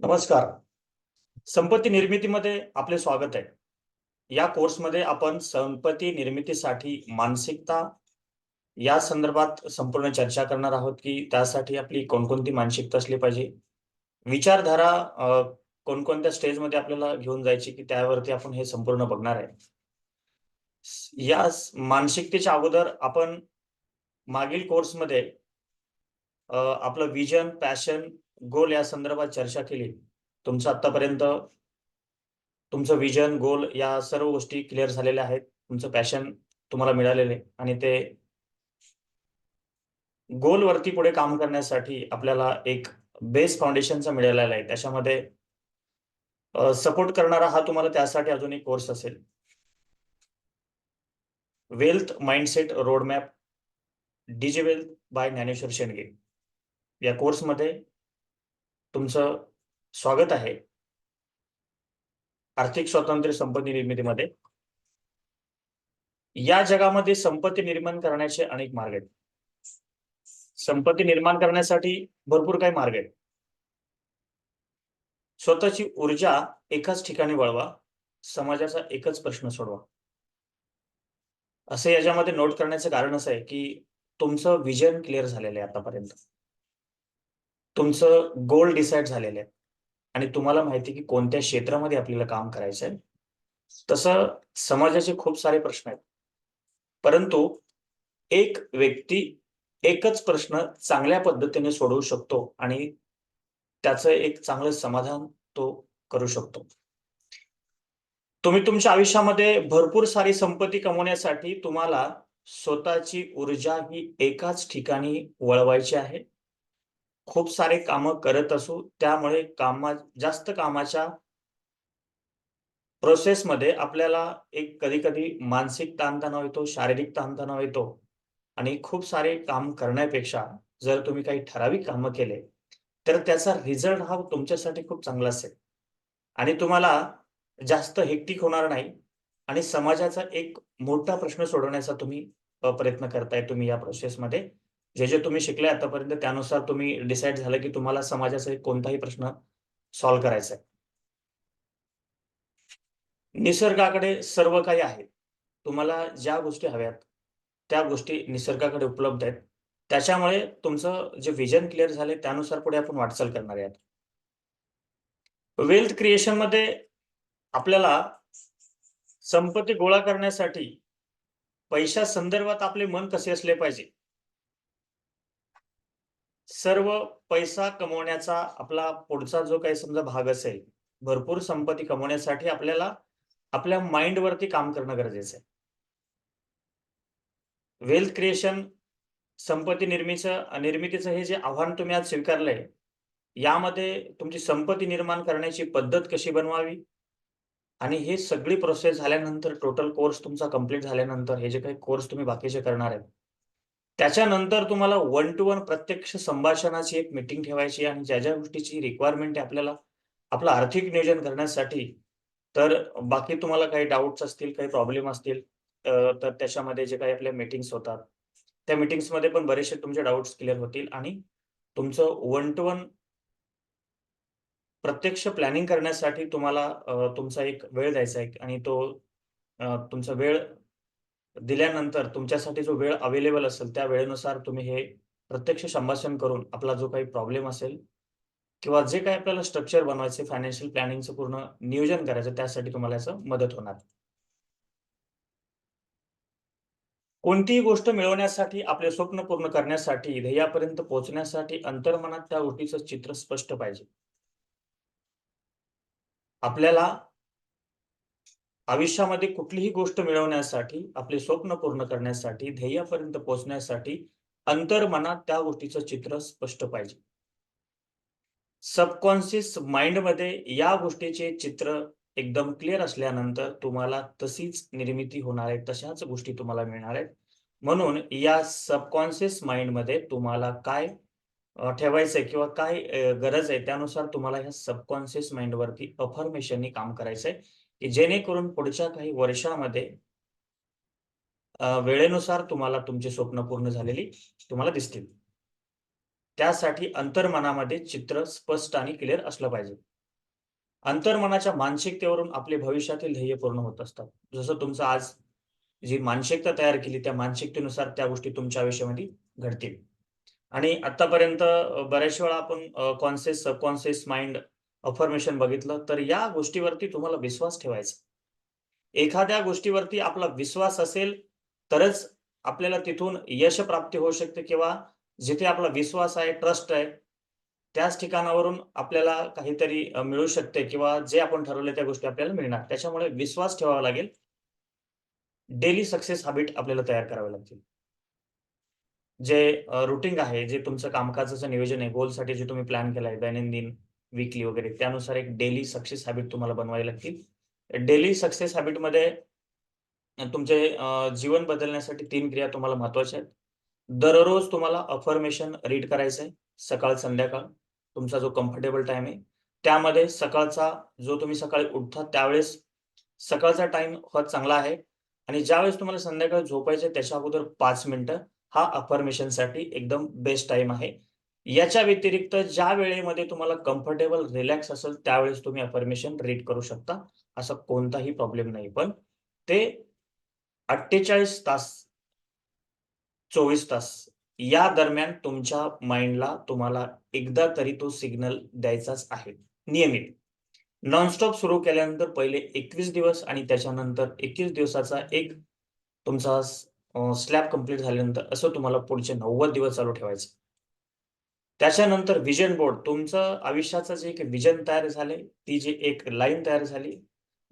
नमस्कार. संपत्ती निर्मितीमध्ये आपले स्वागत आहे. या कोर्समध्ये आपण संपत्ती निर्मितीसाठी मानसिकता या संदर्भात संपूर्ण चर्चा करणार आहोत, की त्यासाठी आपली कोणकोणती मानसिकता असली पाहिजे. विचारधारा कोणकोणत्या स्टेजमध्ये आपल्याला घेऊन जायची, की त्यावरती आपण हे संपूर्ण बघणार आहे. या मानसिकतेच्या अगोदर आपण मागील कोर्समध्ये आपलं व्हिजन, पॅशन, गोल या संदर्भात चर्चा केली. तुमचं आत्तापर्यंत तुमचं व्हिजन, गोल या सर्व गोष्टी क्लिअर झालेल्या आहेत. तुमचं पॅशन तुम्हाला मिळालेलं आहे आणि ते गोलवरती पुढे काम करण्यासाठी आपल्याला एक बेस फाउंडेशनचा मिळालेला आहे. त्याच्यामध्ये सपोर्ट करणारा हा तुम्हाला त्यासाठी अजून एक कोर्स असेल. Wealth mindset roadmap DigiWealth by Dnyaneshwar Shendge. या कोर्समध्ये तुमचं स्वागत आहे. आर्थिक स्वातंत्र्य संपत्ती निर्मितीमध्ये. या जगामध्ये संपत्ती निर्माण करण्याचे अनेक मार्ग आहेत. संपत्ती निर्माण करण्यासाठी भरपूर काही मार्ग आहेत. स्वतःची ऊर्जा एकाच ठिकाणी वळवा, समाजाचा एकच प्रश्न सोडवा. असं याच्यामध्ये नोट करण्याचं कारण असं आहे, की तुमचं व्हिजन क्लिअर झालेलं आहे आतापर्यंत. तुमचं गोल डिसाईड झालेलं आहे आणि तुम्हाला माहिती आहे, की कोणत्या क्षेत्रामध्ये आपल्याला काम करायचं आहे. तसं समाजाचे खूप सारे प्रश्न आहेत. परंतु एक व्यक्ती एकच प्रश्न चांगल्या पद्धतीने सोडवू शकतो आणि त्याचं एक चांगलं समाधान तो करू शकतो. तुम्ही तुमच्या आयुष्यामध्ये भरपूर सारी संपत्ती कमवण्यासाठी तुम्हाला स्वतःची ऊर्जा ही एकाच ठिकाणी वळवायची आहे. खूप सारे कामं करत असू, त्यामुळे जास्त कामाच्या प्रोसेसमध्ये आपल्याला एक कधी-कधी मानसिक ताणतणाव येतो, शारीरिक ताणतणाव येतो आणि खूप सारे काम करण्यापेक्षा जर तुम्ही काही ठराविक कामं केले, तर त्याचा रिझल्ट हा तुमच्यासाठी खूप चांगला असेल आणि तुम्हाला जास्त हेक्टिक होणार नाही आणि समाजाचा एक मोठा प्रश्न सोडवण्याचा तुम्ही प्रयत्न करताय तुम्ही या प्रोसेसमध्ये. जे तुम्ही शिकले आतापर्यंत त्यानुसार तुम्ही डिसाईड झालं, की तुम्हाला समाजाचा एक कोणताही प्रश्न सॉल्व्ह करायचा आहे. निसर्गाकडे सर्व काही आहे. तुम्हाला ज्या गोष्टी हव्यात, त्या गोष्टी निसर्गाकडे उपलब्ध आहेत. त्याच्यामुळे तुमचं जे व्हिजन क्लिअर झाले त्यानुसार पुढे आपण वाटचाल करणार आहोत. वेल्थ क्रिएशनमध्ये आपल्याला संपत्ती गोळा करण्यासाठी पैशा संदर्भात आपले मन कसे असले पाहिजे? सर्व पैसा कमवण्याचा आपला पुढचा जो काही समजा भाग असेल, भरपूर संपत्ती कमवण्यासाठी आपल्याला आपल्या माइंडवरती काम करणं गरजेचं आहे. वेल्थ क्रिएशन, संपत्ती निर्मितीचं हे जे आव्हान तुम्ही आज स्वीकारलंय, यामध्ये तुमची संपत्ती निर्माण करण्याची पद्धत कशी बनवावी आणि हे सगळी प्रोसेस झाल्यानंतर टोटल कोर्स तुमचा कंप्लीट झाल्यानंतर हे जे काही कोर्स तुम्ही बाकीचे करणार आहेत, त्याच्यानंतर तुम्हाला वन टू वन प्रत्यक्ष संभाषणाची एक मीटिंग ठेवायची आणि ज्या गोष्टीची रिक्वायरमेंट आहे आपल्याला आपलं आर्थिक नियोजन करण्यासाठी, तर बाकी तुम्हाला काही डाउट्स असतील, काही प्रॉब्लेम असतील, तर त्याच्यामध्ये जे काही आपल्या मीटिंग्स होतात, त्या मीटिंग्समध्ये पण बरेचसे तुमचे डाउट्स क्लिअर होतील आणि तुमचं वन टू वन प्रत्यक्ष प्लॅनिंग करण्यासाठी तुम्हाला तुमचा एक वेळ द्यायचा आहे आणि तो तुमचा वेळ दिल्यानंतर तुमच्यासाठी जो वेळ अवेलेबल असेल, त्या वेळेनुसार तुम्ही हे प्रत्यक्ष संभाषण करून आपला जो काही प्रॉब्लेम असेल किंवा जे काही आपल्याला स्ट्रक्चर बनवायचे, फायनान्शियल प्लॅनिंगचं पूर्ण नियोजन करायचं, त्यासाठी तुम्हाला याचं मदत होणार. कोणतीही गोष्ट मिळवण्यासाठी, आपले स्वप्न पूर्ण करण्यासाठी, ध्येयापर्यंत पोहोचण्यासाठी अंतर्मनात त्या गोष्टीचं चित्र स्पष्ट पाहिजे. आपल्याला आयुष्यामध्ये कुठलीही गोष्ट मिळवण्यासाठी, आपले स्वप्न पूर्ण करण्यासाठी, ध्येयापर्यंत पोहोचण्यासाठी अंतर्मनात त्या गोष्टीचं चित्र स्पष्ट पाहिजे. सबकॉन्शियस माइंडमध्ये या गोष्टीचे चित्र एकदम क्लिअर असल्यानंतर तुम्हाला तशीच निर्मिती होणार आहे, तशाच गोष्टी तुम्हाला मिळणार आहेत. म्हणून या सबकॉन्शियस माइंडमध्ये तुम्हाला काय ठेवायचंय किंवा काय गरज आहे त्यानुसार तुम्हाला ह्या सबकॉन्शियस माइंडवरती अफर्मेशननी काम करायचंय, की जेणेकरून पुढच्या काही वर्षामध्ये वेळेनुसार तुम्हाला तुमची स्वप्न पूर्ण झालेली तुम्हाला दिसतील. त्यासाठी अंतर्मनामध्ये चित्र स्पष्ट आणि क्लिअर असलं पाहिजे. अंतर्मनाच्या मानसिकतेवरून आपले भविष्यातील ध्येय पूर्ण होत असतात. जसं तुमचं आज जी मानसिकता तयार केली, त्या मानसिकतेनुसार त्या गोष्टी तुमच्या आयुष्यामध्ये घडतील. आणि आत्तापर्यंत बऱ्याच वेळा आपण कॉन्शियस, सबकॉन्शियस माइंड अफर्मेशन बघितलं, तर या गोष्टीवरती तुम्हाला विश्वास ठेवायचा. एखाद्या गोष्टीवरती आपला विश्वास असेल, तरच आपल्याला तिथून यश प्राप्ती होऊ शकते किंवा जिथे आपला विश्वास आहे, ट्रस्ट आहे, त्याच ठिकाणावरून आपल्याला काहीतरी मिळू शकते किंवा जे आपण ठरवलं त्या गोष्टी आपल्याला मिळणार. त्याच्यामुळे विश्वास ठेवावा लागेल. डेली सक्सेस हॅबिट आपल्याला तयार करावे लागतील. जे रूटीन आहे, जे तुमचं कामकाजाचं नियोजन आहे, गोलसाठी जे तुम्ही प्लॅन केलाय दैनंदिन, वीकली वगैरे त्यानुसार एक डेली सक्सेस हॅबिट तुम्हाला बनवावी लागतील. डेली सक्सेस हॅबिटमध्ये तुमचे जीवन बदलण्यासाठी 3 क्रिया तुम्हाला महत्त्वाच्या आहेत. दररोज तुम्हाला अफर्मेशन रीड करायचं आहे, सकाळ-संध्याकाळ. तुमचा जो कम्फर्टेबल टाईम आहे. त्यामध्ये सकाळचा जो तुम्ही सकाळी उठता त्यावेळेस सकाळचा टाईम हा चांगला आहे आणि ज्यावेळेस तुम्हाला संध्याकाळी झोपायचं आहे त्याच्या अगोदर 5 मिनिटं हा अफर्मेशनसाठी एकदम बेस्ट टाईम आहे. याच्या व्यतिरिक्त ज्या वेळेमध्ये तुम्हाला कम्फर्टेबल, रिलॅक्स असेल त्यावेळेस तुम्ही अफर्मेशन रीड करू शकता. असा कोणताही प्रॉब्लेम नाही. पण ते 48 तास, 24 तास या दरम्यान तुमच्या माइंडला तुम्हाला एकदा तरी तो सिग्नल द्यायचाच आहे, नियमित. नॉनस्टॉप सुरू केल्यानंतर पहिले 21 दिवस आणि त्याच्यानंतर 21 दिवसाचा एक तुमचा स्लॅब कंप्लीट झाल्यानंतर असं तुम्हाला पुढचे 90 दिवस चालू ठेवायचं. त्याच्यानंतर व्हिजन बोर्ड तुमचं आयुष्याचं जे एक व्हिजन तयार झाले, ती जी एक लाईन तयार झाली.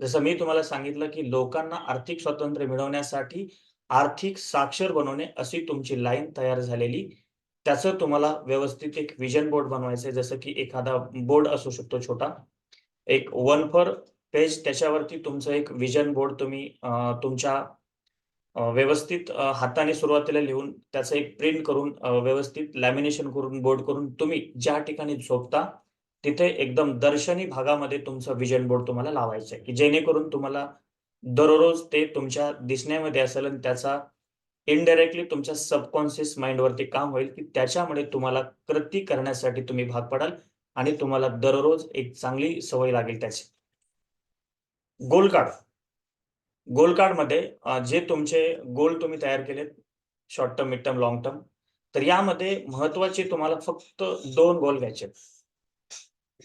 जसं मी तुम्हाला सांगितलं, की लोकांना आर्थिक स्वातंत्र्य मिळवण्यासाठी आर्थिक साक्षर बनवणे अशी तुमची लाईन तयार झालेली. त्याचं तुम्हाला व्यवस्थित एक व्हिजन बोर्ड बनवायचं आहे. जसं की एखादा बोर्ड असू शकतो छोटा. एक 1/4 पेज त्याच्यावरती तुमचं एक व्हिजन बोर्ड तुम्ही तुमच्या व्यवस्थित हाताने सुरुवातीला लिहून त्याचं एक प्रिंट करून व्यवस्थित लॅमिनेशन करून, बोर्ड करून तुम्ही ज्या ठिकाणी झोपता, तिथे एकदम दर्शनी भागामध्ये तुमचं व्हिजन बोर्ड तुम्हाला लावायचं आहे, की जेणेकरून तुम्हाला दररोज ते तुमच्या दिसण्यामध्ये असेल आणि त्याचा इनडायरेक्टली तुमच्या सबकॉन्शियस माइंडवरती काम होईल, की त्याच्यामुळे तुम्हाला कृती करण्यासाठी तुम्ही भाग पडाल आणि तुम्हाला दररोज एक चांगली सवय लागेल त्याची. गोल काढा. गोल कार्डमध्ये जे तुमचे गोल तुम्ही तयार केलेत, short term, mid term, long term. तर यामध्ये महत्त्वाचे तुम्हाला फक्त 2 गोल घ्यायचे आहेत.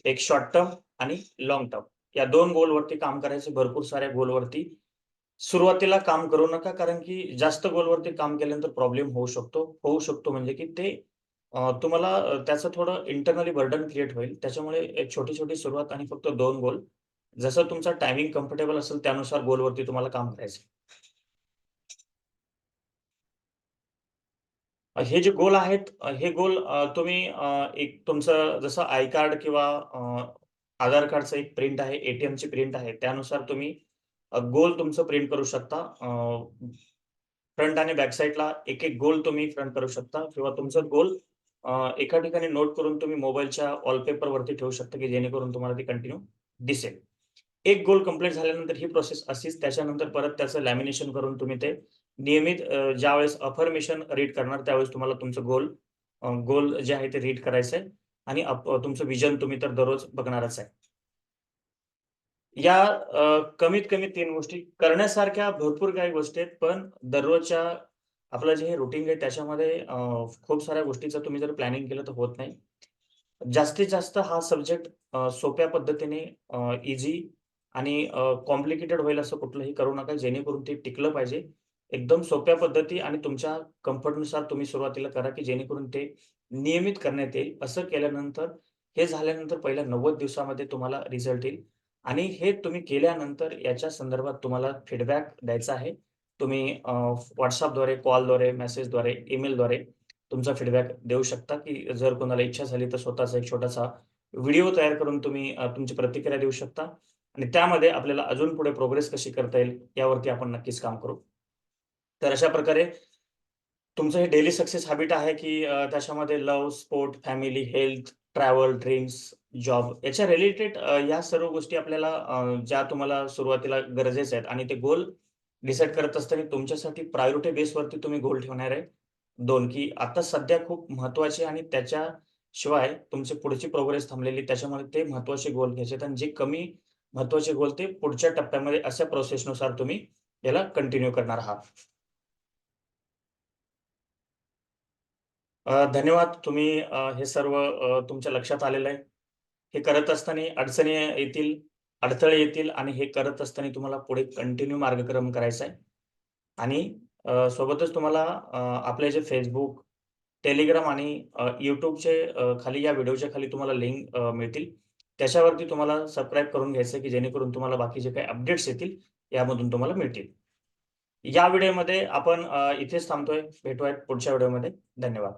एक शॉर्ट टर्म आणि लाँग टर्म. या 2 गोलवरती काम करायचं. भरपूर साऱ्या गोलवरती सुरुवातीला काम करू नका, कारण की जास्त गोलवरती काम केल्यानंतर प्रॉब्लेम होऊ शकतो. होऊ शकतो म्हणजे की ते तुम्हाला त्याचं थोडं इंटरनली बर्डन क्रिएट होईल. त्याच्यामुळे एक छोटी-छोटी सुरुवात आणि फक्त 2 गोल. जसं तुमचा टायमिंग कम्फर्टेबल असेल त्यानुसार गोलवरती तुम्हाला काम करायचं. हे जे गोल आहेत हे गोल तुम्ही एक तुमचं जसं आय कार्ड किंवा आधार कार्डचं एक प्रिंट आहे, ए-टी-एमची प्रिंट आहे. त्यानुसार तुम्ही गोल तुमचं प्रिंट करू शकता. फ्रंट आणि बॅक साइडला एक-एक गोल तुम्ही फ्रंट करू शकता किंवा तुमचं गोल एका ठिकाणी नोट करून तुम्ही मोबाईलच्या वॉलपेपरवरती ठेवू शकता, की जेणेकरून तुम्हाला ते कंटिन्यू दिसेल. एक गोल कंप्लीट झाल्यानंतर ही प्रोसेस अशीच त्याच्यानंतर परत त्याचं लॅमिनेशन करून तुम्ही ते नियमित ज्यावेळेस अफर्मेशन रीड करणार त्यावेळेस तुम्हाला तुमचं गोल जे आहे ते रीड करायचं आहे आणि तुमचं व्हिजन तुम्ही तर दररोज बघणारच आहे. या कमीत कमी 3 गोष्टी करण्यासारख्या भरपूर काही गोष्टी आहेत. पण दररोजच्या आपलं जे हे रुटीन आहे त्याच्यामध्ये खूप साऱ्या गोष्टीचं तुम्ही जर प्लॅनिंग केलं तर होत नाही. जास्तीत जास्त हा सब्जेक्ट सोप्या पद्धतीने ईझी आणि कॉम्प्लिकेटेड होईल असं कुठलंही करू नका, जेणेकरून ते टिकलं पाहिजे. एकदम सोप्या पद्धती आणि तुमच्या कम्फर्टनुसार तुम्ही सुरुवातीला करा, की जेणेकरून ते नियमित करण्यात येईल. असं केल्यानंतर हे झाल्यानंतर पहिल्या 90 दिवसामध्ये तुम्हाला रिझल्ट येईल आणि हे तुम्ही केल्यानंतर याच्या संदर्भात तुम्हाला फीडबॅक द्यायचा आहे. तुम्ही WhatsAppद्वारे, कॉलद्वारे, मेसेजद्वारे, ईमेलद्वारे तुमचा फीडबॅक देऊ शकता, की जर कोणाला इच्छा झाली तर स्वतःचा एक छोटासा व्हिडिओ तयार करून तुम्ही तुमची प्रतिक्रिया देऊ शकता आणि त्यामध्ये आपल्याला अजून पुढे प्रोग्रेस कशी करता येईल यावरती आपण नक्कीच काम करू. तर अशा प्रकारे तुमचं हे डेली सक्सेस हॅबिट आहे, की त्याच्यामध्ये love, sport, family, health, travel, dreams, job याच्या रिलेटेड या सर्व गोष्टी आपल्याला ज्या तुम्हाला सुरुवातीला गरजेच्या आहेत आणि ते गोल डिसाईड करत असताना तुमच्यासाठी प्रायोरिटी बेसवरती तुम्ही गोल ठेवणार आहे. 2 की आता सध्या खूप महत्त्वाचे आणि त्याच्या शिवाय तुमची पुढची प्रोग्रेस थांबलेली त्याच्यामुळे ते महत्त्वाचे गोल घ्यायचे आणि जे कमी महत्त्वाचे गोल ते पुढच्या टप्प्यामध्ये अशा प्रोसेसनुसार तुम्ही याला कंटिन्यू करणार आहात. धन्यवाद. तुम्ही हे सर्व तुमच्या लक्षात आलेलं आहे. हे करत असताना अडचणी येतील, अडथळे येतील आणि हे करत असताना तुम्हाला पुढे कंटिन्यू मार्गक्रमण करायचा आहे. आणि सोबतच तुम्हाला आपले जे Facebook, Telegram आणि YouTubeचे खाली या व्हिडिओच्या खाली तुम्हाला लिंक मिळतील. त्याच्यावरती तुम्हाला सबस्क्राईब करून घ्यायचं आहे, की जेणेकरून तुम्हाला बाकी जे काही अपडेट्स येतील, यामधून तुम्हाला मिळतील. या व्हिडिओमध्ये आपण इथेच थांबतोय. भेटूयात पुढच्या व्हिडिओमध्ये. धन्यवाद.